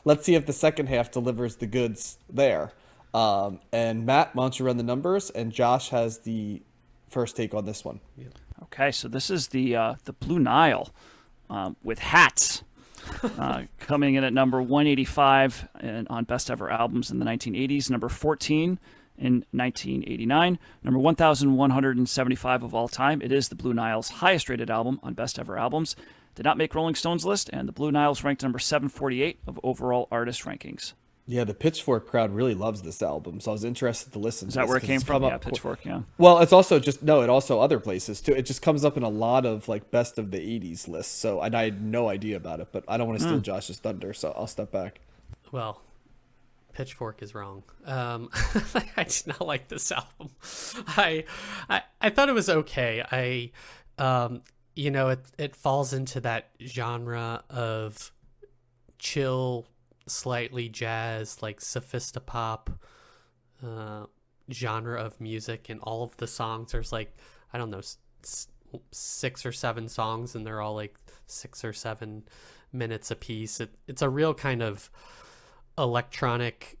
let's see if the second half delivers the goods there. And Matt, why don't you run the numbers? And Josh has the first take on this one. Okay, so this is the Blue Nile with Hats. Coming in at number 185 on Best Ever Albums in the 1980s, number 14 in 1989, number 1,175 of all time. It is the Blue Nile's highest rated album on Best Ever Albums. Did not make Rolling Stone's list, and the Blue Nile's ranked number 748 of overall artist rankings. Yeah, the Pitchfork crowd really loves this album, so I was interested to listen to Is that this where it 'cause came it's from? come Yeah, up Pitchfork, yeah. Well, it's also it also other places too. It just comes up in a lot of like best of the 80s lists. So, and I had no idea about it, but I don't want to steal Josh's thunder, so I'll step back. Well, Pitchfork is wrong. I did not like this album. I thought it was okay. It falls into that genre of chill, slightly jazz, like sophistopop genre of music, and all of the songs, there's like, I don't know, 6 or 7 songs, and they're all like 6 or 7 minutes a piece. It's a real kind of electronic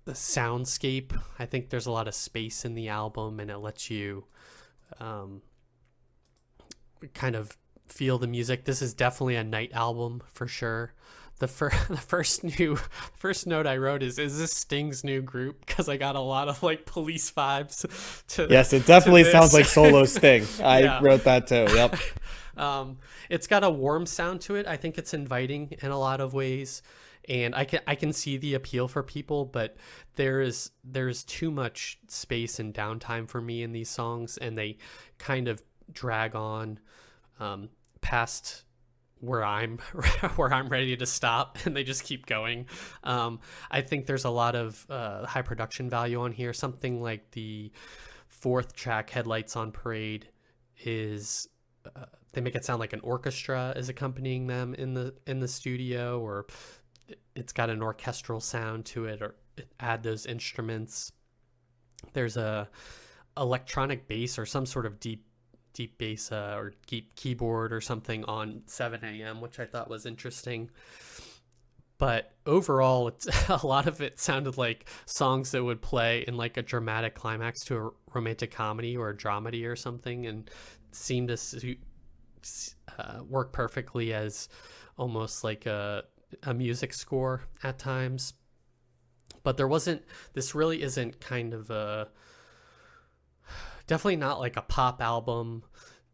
soundscape. I think there's a lot of space in the album, and it lets you kind of feel the music. This is definitely a night album for sure. The first note I wrote is this Sting's new group? Because I got a lot of like Police vibes to Yes, it definitely to sounds this. like solo Sting. I Yeah. wrote that too. Yep. It's got a warm sound to it. I think it's inviting in a lot of ways, and I can see the appeal for people, but there's too much space and downtime for me in these songs, and they kind of drag on past where I'm ready to stop, and they just keep going. I think there's a lot of high production value on here. Something like the 4th track, Headlights on Parade, is they make it sound like an orchestra is accompanying them in the studio, or it's got an orchestral sound to it, or add those instruments. There's a electronic bass or some sort of deep bass or deep keyboard or something on 7 a.m., which I thought was interesting. But overall, a lot of it sounded like songs that would play in like a dramatic climax to a romantic comedy or a dramedy or something, and seemed to work perfectly as almost like a music score at times. But this really isn't kind of definitely not like a pop album.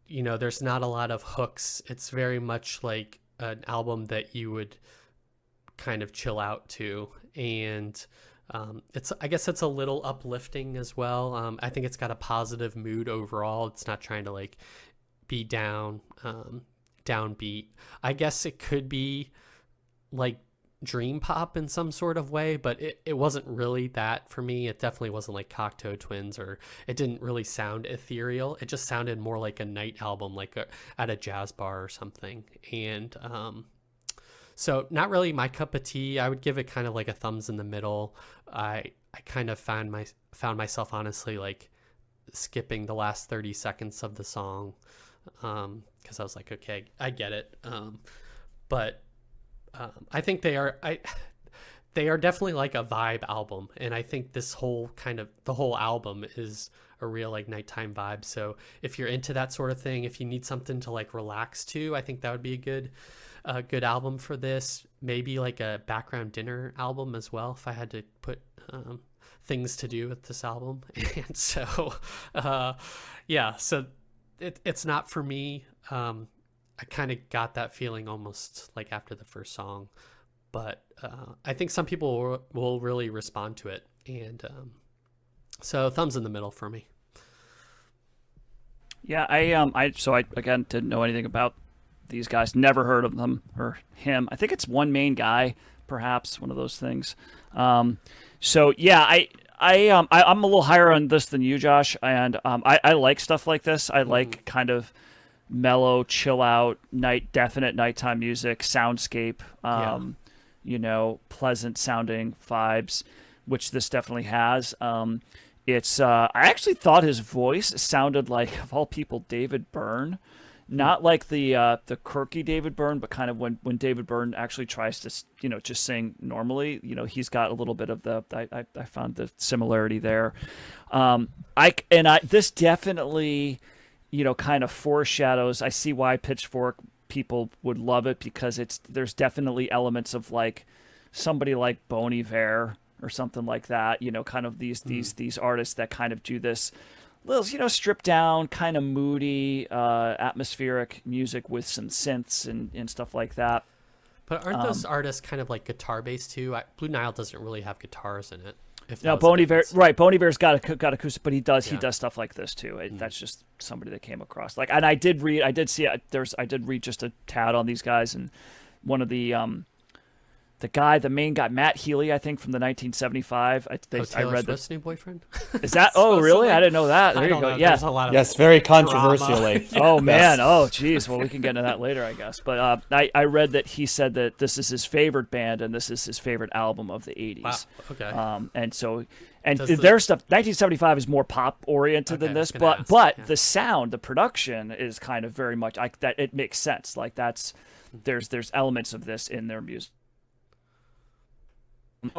There's not a lot of hooks. It's very much like an album that you would kind of chill out to. And I guess it's a little uplifting as well. I think it's got a positive mood overall. It's not trying to like be downbeat. I guess it could be like dream pop in some sort of way, but it wasn't really that for me. It definitely wasn't like Cocteau Twins, or it didn't really sound ethereal. It just sounded more like a night album, like at a jazz bar or something. And so not really my cup of tea. I would give it kind of like a thumbs in the middle. I kind of found myself honestly like skipping the last 30 seconds of the song, because I was like, okay, I get it. But I think they are definitely like a vibe album, and I think the whole album is a real like nighttime vibe. So if you're into that sort of thing, if you need something to like relax to, I think that would be a good album for this. Maybe like a background dinner album as well, if I had to put things to do with this album. And so so it's not for me. I kind of got that feeling almost like after the first song, but I think some people will really respond to it, and so thumbs in the middle for me. Yeah, I again didn't know anything about these guys, never heard of them or him. I think it's one main guy, perhaps one of those things. So yeah, I'm a little higher on this than you, Josh, and I like stuff like this. I like kind of mellow, chill out, definite nighttime music, soundscape, pleasant sounding vibes, which this definitely has. I actually thought his voice sounded like, of all people, David Byrne. not like the quirky David Byrne, but kind of when David Byrne actually tries to just sing normally, he's got a little bit of the I found the similarity there. This definitely kind of foreshadows. I see why Pitchfork people would love it, because there's definitely elements of like somebody like Bon Iver or something like that, kind of these artists that kind of do this little, stripped down, kind of moody, atmospheric music with some synths and stuff like that. But aren't those artists kind of like guitar based too? Blue Nile doesn't really have guitars in it. No, Bon Iver, right? Bon Iver's got acoustic, but he does stuff like this too. That's just somebody that came across. Like, and I did read just a tad on these guys, and one of the main guy, Matt Healy, I think from the 1975. I read Swift's new boyfriend. Is that? Oh, really? I didn't know that. There you go. Yeah. Yes, very controversially. Oh man. Oh, geez. Well, we can get into that later, I guess. But I read that he said that this is his favorite band and this is his favorite album of the 80s. Wow. Okay. And their stuff, 1975 is more pop oriented than this, but the sound, the production is kind of very much like that. It makes sense. Like there's elements of this in their music.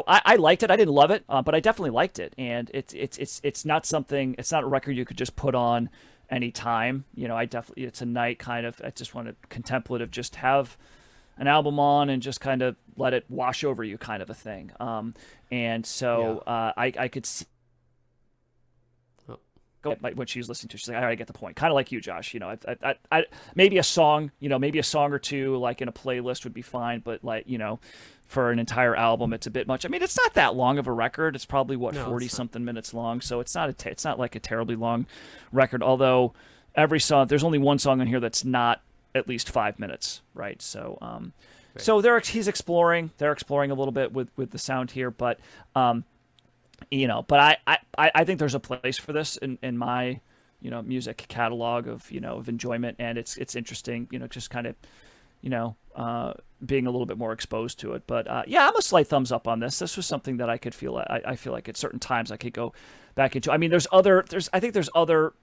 I liked it. I didn't love it, but I definitely liked it. And it's not something. It's not a record you could just put on any time. It's a night kind of. I just want to contemplative, just have an album on and just kind of let it wash over you, kind of a thing. I could see. When she's listening to it, she's like, all right, I get the point. Kind of like you, Josh. I maybe a song, maybe a song or two, like in a playlist would be fine. But like, for an entire album, it's a bit much. I mean, it's not that long of a record. It's probably 40 something minutes long. So it's not like a terribly long record. Although every song, there's only one song on here that's not at least 5 minutes, right? So, so he's exploring. They're exploring a little bit with the sound here, but. But I think there's a place for this in my, music catalog of enjoyment, and it's interesting, just kind of, being a little bit more exposed to it. But I'm a slight thumbs up on this. This was something that I could feel. I feel like at certain times I could go back into. I mean, I think there's other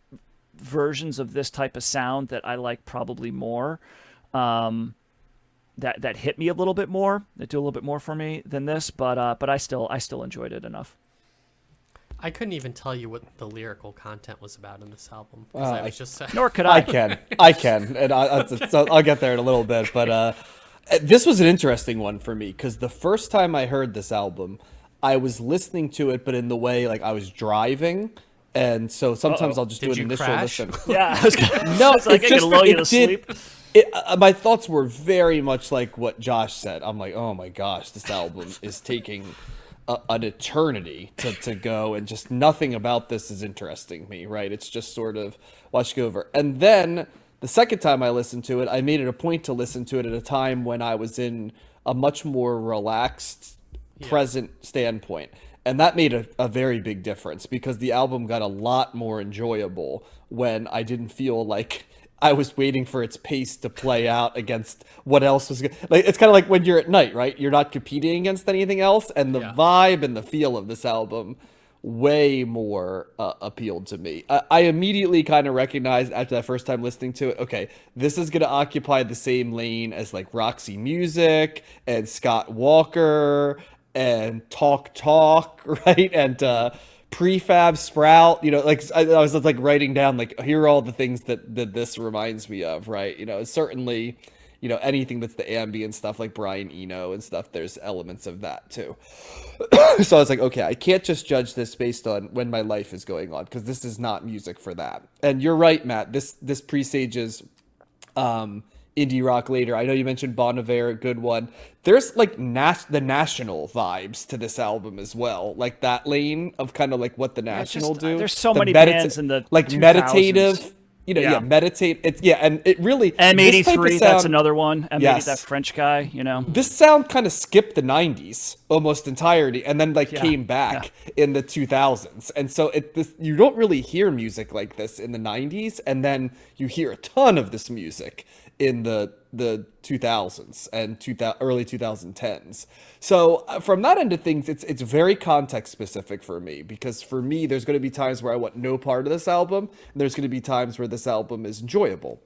versions of this type of sound that I like probably more. That hit me a little bit more. That do a little bit more for me than this. But I still enjoyed it enough. I couldn't even tell you what the lyrical content was about in this album. I was just saying. Nor could I. I can, and I'll get there in a little bit. But this was an interesting one for me, because the first time I heard this album, I was listening to it, but in the way like I was driving, and so sometimes I'll just do an initial listen. Yeah, no, it's like I can lull you to sleep. My thoughts were very much like what Josh said. I'm like, oh my gosh, this album is taking an eternity to go, and just nothing about this is interesting me, right? It's just sort of watch go over. And then the second time I listened to it, I made it a point to listen to it at a time when I was in a much more relaxed, present standpoint. And that made a very big difference, because the album got a lot more enjoyable when I didn't feel like I was waiting for its pace to play out against what else was good. Like, it's kind of like when you're at night, right? You're not competing against anything else, and the vibe and the feel of this album way more appealed to me. I immediately kind of recognized after that first time listening to it, okay, this is going to occupy the same lane as like Roxy Music and Scott Walker and Talk, right? And Prefab Sprout, like I was just like writing down, like, here are all the things that this reminds me of, right? Certainly, anything that's the ambient stuff like Brian Eno and stuff, there's elements of that too. So I was like, okay, I can't just judge this based on when my life is going on, because this is not music for that. And you're right, Matt, this presages indie rock later. I know you mentioned Bon Iver, a good one. There's like the National vibes to this album as well, like that lane of kind of like what the National do. There's so many bands in the like 2000s. Meditative, meditate. It's and it really M83. That's another one. M80, that French guy. This sound kind of skipped the 90s almost entirely, and then came back in the 2000s. And so you don't really hear music like this in the 90s, and then you hear a ton of this music in the 2000s and early 2010s. So from that end of things, it's very context specific for me, because for me, there's going to be times where I want no part of this album, and there's going to be times where this album is enjoyable.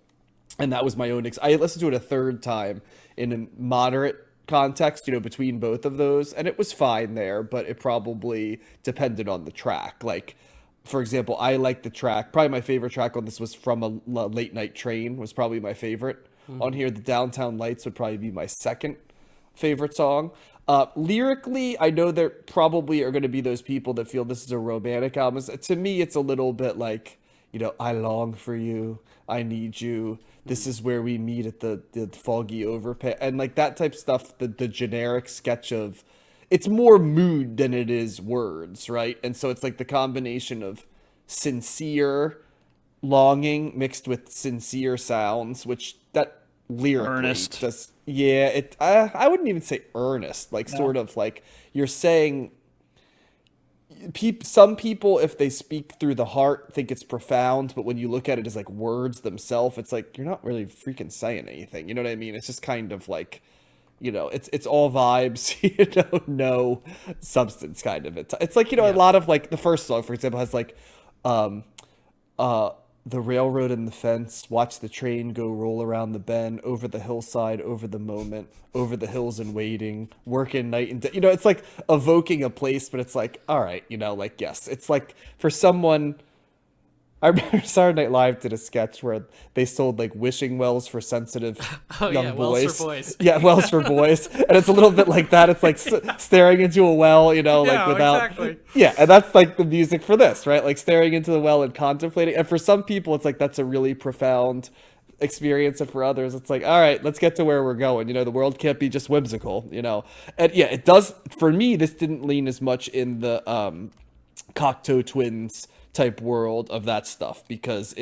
and that was my own. I listened to it a third time in a moderate context, between both of those, and it was fine there, but it probably depended on the track. Like, for example, I like the track. Probably my favorite track on this was From a Late Night Train. Was probably my favorite on here. The Downtown Lights would probably be my second favorite song. Lyrically, I know there probably are going to be those people that feel this is a romantic album. To me, it's a little bit like, I long for you, I need you, this is where we meet at the foggy overpass, and like that type of stuff, the generic sketch of, it's more mood than it is words, right? And so it's like the combination of sincere longing mixed with sincere sounds, which that lyrically Earnest. does. Yeah, I wouldn't even say earnest, like sort of like you're saying. Some people, if they speak through the heart, think it's profound, but when you look at it as like words themselves, it's like you're not really freaking saying anything. You know what I mean? It's just kind of like, it's all vibes, no substance kind of. It's like, a lot of like the first song, for example, has like, the railroad and the fence, watch the train go roll around the bend, over the hillside, over the moment, over the hills and waiting, working night and day. It's like evoking a place, but it's like, all right, like, yes, it's like for someone. I remember Saturday Night Live did a sketch where they sold like wishing wells for sensitive young boys. Wells for boys. Yeah, wells for boys, and it's a little bit like that. It's like staring into a well, like without. Exactly. Yeah, and that's like the music for this, right? Like staring into the well and contemplating. And for some people, it's like that's a really profound experience, and for others, it's like, all right, let's get to where we're going. The world can't be just whimsical. And yeah, it does. For me, this didn't lean as much in the Cocteau Twins type world of that stuff, because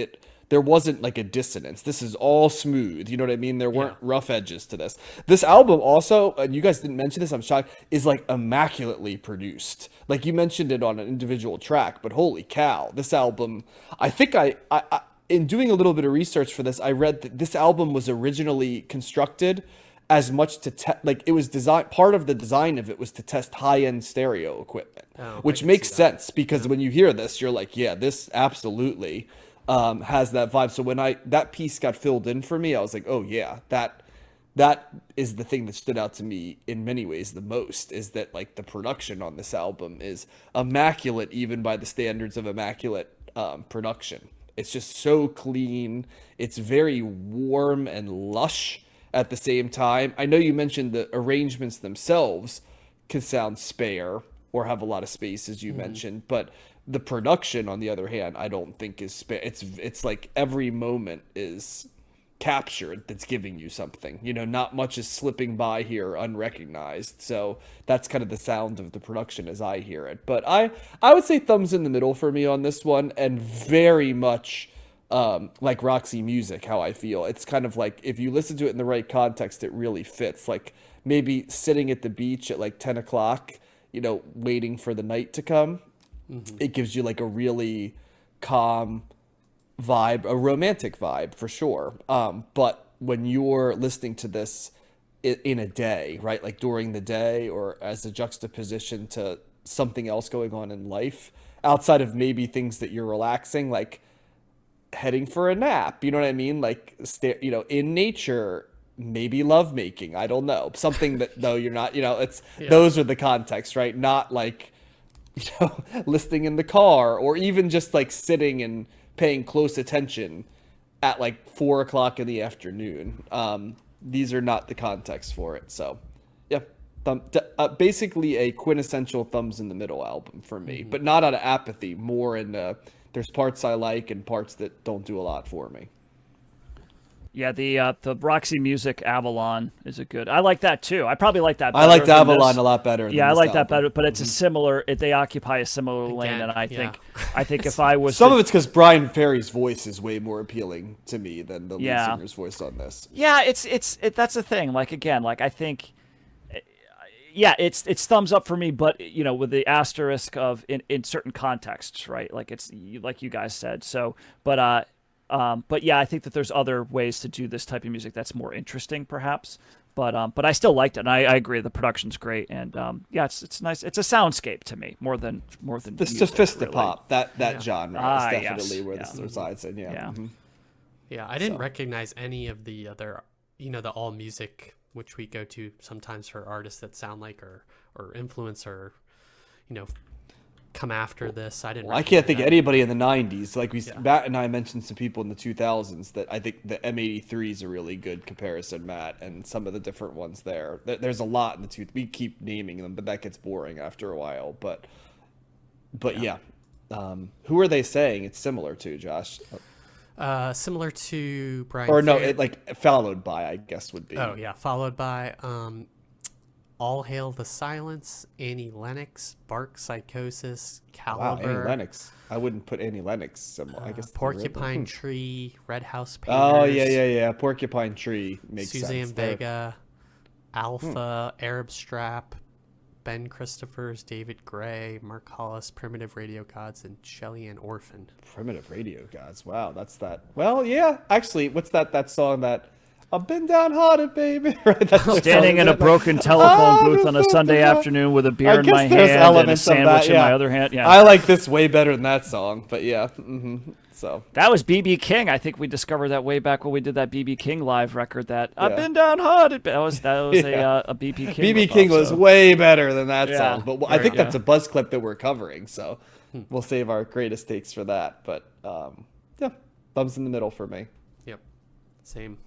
there wasn't like a dissonance. This is all smooth, you know what I mean? There weren't rough edges to this. This album also, and you guys didn't mention this, I'm shocked, is like immaculately produced. Like you mentioned it on an individual track, but holy cow, this album, I think I in doing a little bit of research for this, I read that this album was originally constructed as much to like it was designed, part of the design of it was to test high-end stereo equipment, which makes sense, because when you hear this, you're like, yeah, this absolutely has that vibe. So when that piece got filled in for me, I was like, oh yeah, that is the thing that stood out to me in many ways the most, is that like the production on this album is immaculate, even by the standards of immaculate production. It's just so clean. It's very warm and lush at the same time. I know you mentioned the arrangements themselves can sound spare or have a lot of space, as you mentioned, but the production, on the other hand, I don't think is spare. It's like every moment is captured that's giving you something. Not much is slipping by here unrecognized. So that's kind of the sound of the production as I hear it. But I would say thumbs in the middle for me on this one, and very much like Roxy Music, how I feel. It's kind of like, if you listen to it in the right context, it really fits. Like maybe sitting at the beach at like 10 o'clock, waiting for the night to come. It gives you like a really calm vibe, a romantic vibe for sure. But when you're listening to this in a day, right, like during the day, or as a juxtaposition to something else going on in life, outside of maybe things that you're relaxing, like heading for a nap, you know what I mean? Like, in nature, maybe lovemaking, I don't know. Something that, though, you're not, it's, those are the contexts, right? Not like, listening in the car, or even just like sitting and paying close attention at like 4 o'clock in the afternoon. These are not the context for it. So yeah, basically a quintessential thumbs in the middle album for me, but not out of apathy, more in there's parts I like and parts that don't do a lot for me. Yeah, the Roxy Music Avalon is a good. I like that too. I probably like that better. I liked than Avalon this. a lot better. Yeah, than I this like that album. better, but it's a similar. They occupy a similar lane, and I think if I was some of it's because Brian Ferry's voice is way more appealing to me than the lead singer's voice on this. Yeah, it's that's the thing. Like again, like I think. Yeah, it's thumbs up for me, but with the asterisk of in certain contexts, right? Like it's like you guys said. So, but yeah, I think that there's other ways to do this type of music that's more interesting, perhaps. But I still liked it, and I agree the production's great, and yeah, it's nice. It's a soundscape to me more than the music, sophistopop really. that genre is definitely where this resides in. Yeah. Yeah. Yeah, I didn't recognize any of the other, the All Music, which we go to sometimes for artists that sound like or influence or, come after this. I didn't. I can't think that. of anybody in the 90s. Like Matt and I mentioned some people in the 2000s that I think the M83 is a really good comparison, Matt, and some of the different ones there. There's a lot in the we keep naming them, but that gets boring after a while. But yeah. Who are they saying it's similar to, Josh? Similar to Brian. Or no, followed by, I guess, would be. Oh yeah, followed by All Hail the Silence, Annie Lennox, Bark Psychosis, Caliber. Wow, Annie Lennox. I wouldn't put Annie Lennox similar. I guess Porcupine Tree, Red House Painters. Oh yeah. Porcupine Tree makes sense. Suzanne Vega, Alpha, Arab Strap, Ben Christophers, David Gray, Mark Hollis, Primitive Radio Gods, and Shelly Ann Orphan. Primitive Radio Gods. Wow, that's that. Well, yeah. Actually, what's that song that I've been downhearted, baby? Standing in a broken telephone booth on a Sunday afternoon with a beer in my hand and a sandwich in my other hand. Yeah, I like this way better than that song, but yeah. So that was B.B. King. I think we discovered that way back when we did that B.B. King live record. I've been downhearted. That was a B.B. King. B.B. King was way better than that song, but I think yeah. that's a buzz clip that we're covering, so we'll save our greatest takes for that. But yeah, thumbs in the middle for me. Yep, same.